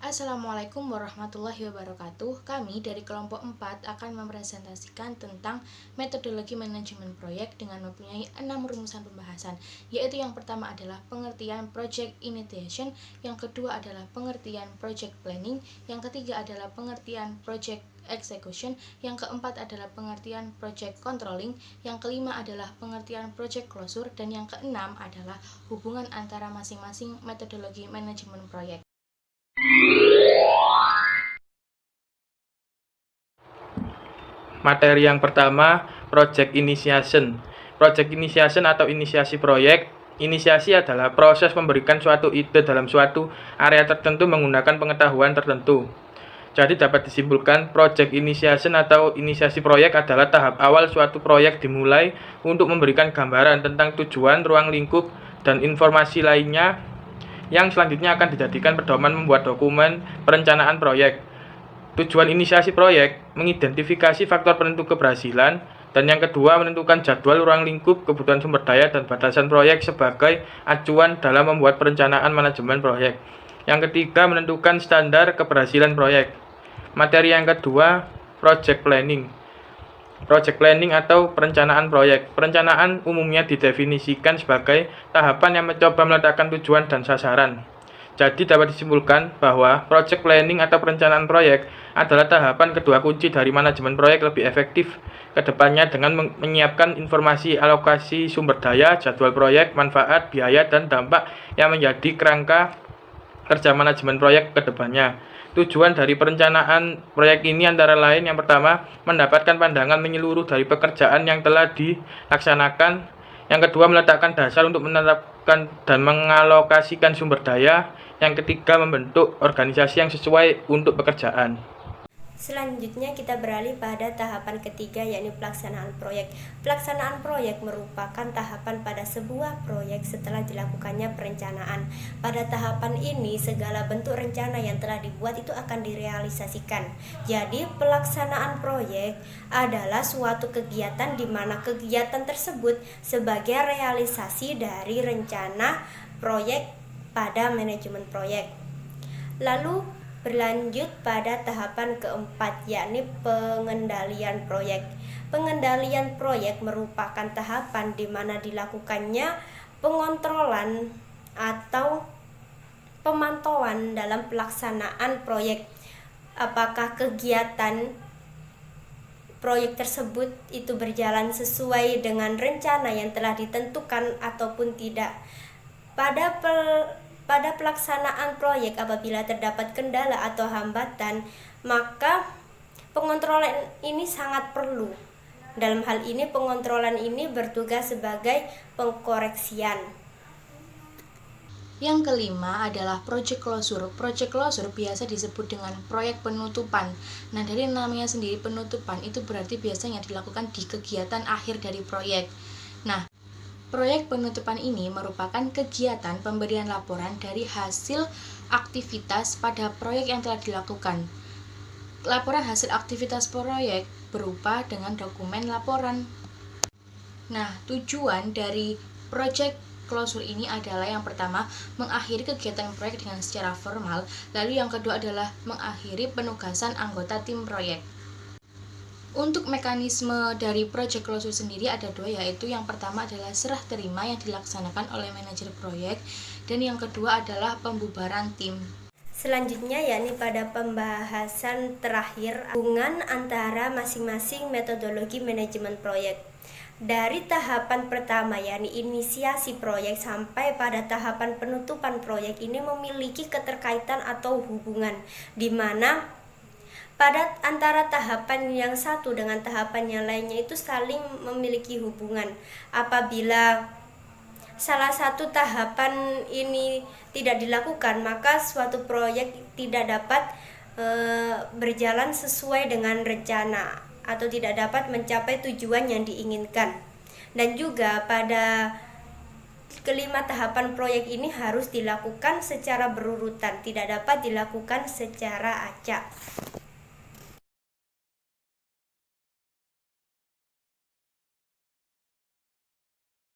Assalamualaikum warahmatullahi wabarakatuh. Kami dari kelompok 4 akan mempresentasikan tentang metodologi manajemen proyek dengan mempunyai 6 rumusan pembahasan, yaitu yang pertama adalah pengertian project initiation, yang kedua adalah pengertian project planning, yang ketiga adalah pengertian project execution, yang keempat adalah pengertian project controlling, yang kelima adalah pengertian project closure, dan yang keenam adalah hubungan antara masing-masing metodologi manajemen proyek. Materi yang pertama, Project Initiation. Project Initiation atau inisiasi proyek. Inisiasi adalah proses memberikan suatu ide dalam suatu area tertentu menggunakan pengetahuan tertentu. Jadi dapat disimpulkan, Project Initiation atau inisiasi proyek adalah tahap awal suatu proyek dimulai untuk memberikan gambaran tentang tujuan, ruang lingkup, dan informasi lainnya yang selanjutnya akan dijadikan pedoman membuat dokumen perencanaan proyek. Tujuan inisiasi proyek mengidentifikasi faktor penentu keberhasilan, dan yang kedua menentukan jadwal, ruang lingkup, kebutuhan sumber daya, dan batasan proyek sebagai acuan dalam membuat perencanaan manajemen proyek. Yang ketiga menentukan standar keberhasilan proyek. Materi yang kedua, project planning. Project planning atau perencanaan proyek. Perencanaan umumnya didefinisikan sebagai tahapan yang mencoba meletakkan tujuan dan sasaran. Jadi dapat disimpulkan bahwa project planning atau perencanaan proyek adalah tahapan kedua kunci dari manajemen proyek lebih efektif ke depannya dengan menyiapkan informasi alokasi sumber daya, jadwal proyek, manfaat, biaya, dan dampak yang menjadi kerangka kerja manajemen proyek ke depannya. Tujuan dari perencanaan proyek ini antara lain yang pertama, mendapatkan pandangan menyeluruh dari pekerjaan yang telah dilaksanakan. Yang kedua, meletakkan dasar untuk menetapkan dan mengalokasikan sumber daya. Yang ketiga, membentuk organisasi yang sesuai untuk pekerjaan. Selanjutnya kita beralih pada tahapan ketiga, yakni pelaksanaan proyek. Pelaksanaan proyek merupakan tahapan pada sebuah proyek setelah dilakukannya perencanaan. Pada tahapan ini segala bentuk rencana yang telah dibuat itu akan direalisasikan. Jadi pelaksanaan proyek adalah suatu kegiatan di mana kegiatan tersebut sebagai realisasi dari rencana proyek pada manajemen proyek. Lalu berlanjut pada tahapan keempat, yakni pengendalian proyek. Pengendalian proyek merupakan tahapan di mana dilakukannya pengontrolan atau pemantauan dalam pelaksanaan proyek. Apakah kegiatan proyek tersebut itu berjalan sesuai dengan rencana yang telah ditentukan ataupun tidak. Pada pelaksanaan proyek, apabila terdapat kendala atau hambatan, maka pengontrolan ini sangat perlu. Dalam hal ini, pengontrolan ini bertugas sebagai pengkoreksian. Yang kelima adalah project closure. Project closure biasa disebut dengan proyek penutupan. Nah, dari namanya sendiri penutupan itu berarti biasanya dilakukan di kegiatan akhir dari proyek. Nah, proyek penutupan ini merupakan kegiatan pemberian laporan dari hasil aktivitas pada proyek yang telah dilakukan. Laporan hasil aktivitas proyek berupa dengan dokumen laporan. Nah, tujuan dari project closure ini adalah yang pertama, mengakhiri kegiatan proyek dengan secara formal, lalu yang kedua adalah mengakhiri penugasan anggota tim proyek. Untuk mekanisme dari project closure sendiri ada dua, yaitu yang pertama adalah serah terima yang dilaksanakan oleh manajer proyek, dan yang kedua adalah pembubaran tim. Selanjutnya yakni pada pembahasan terakhir, hubungan antara masing-masing metodologi manajemen proyek. Dari tahapan pertama yakni inisiasi proyek sampai pada tahapan penutupan proyek ini memiliki keterkaitan atau hubungan, di mana pada antara tahapan yang satu dengan tahapan yang lainnya itu saling memiliki hubungan. Apabila salah satu tahapan ini tidak dilakukan, maka suatu proyek tidak dapat berjalan sesuai dengan rencana atau tidak dapat mencapai tujuan yang diinginkan. Dan juga pada kelima tahapan proyek ini harus dilakukan secara berurutan, tidak dapat dilakukan secara acak.